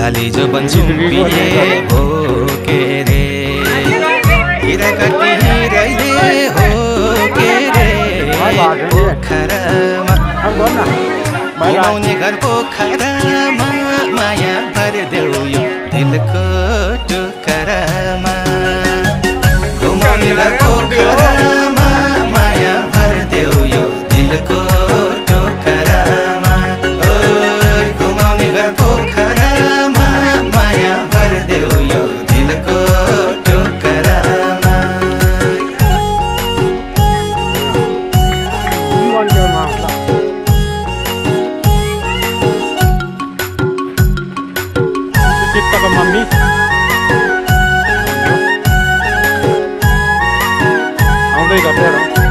काली जो बन्छुम्पिए हो के रे हिराकटी हिरैले हो के रे पोखरामा घुमाउने घर पोखरामा माया भरिदेऊ यो दिलको टुकरामा घुमाउने घर पोखरामा माया भरिदेऊ यो दिलको टुकरामा घुमाउने घर पोखरामा माया भरिदेऊ यो दिलको टुकरामा चित्तको मम्मी आउँदै गर्छ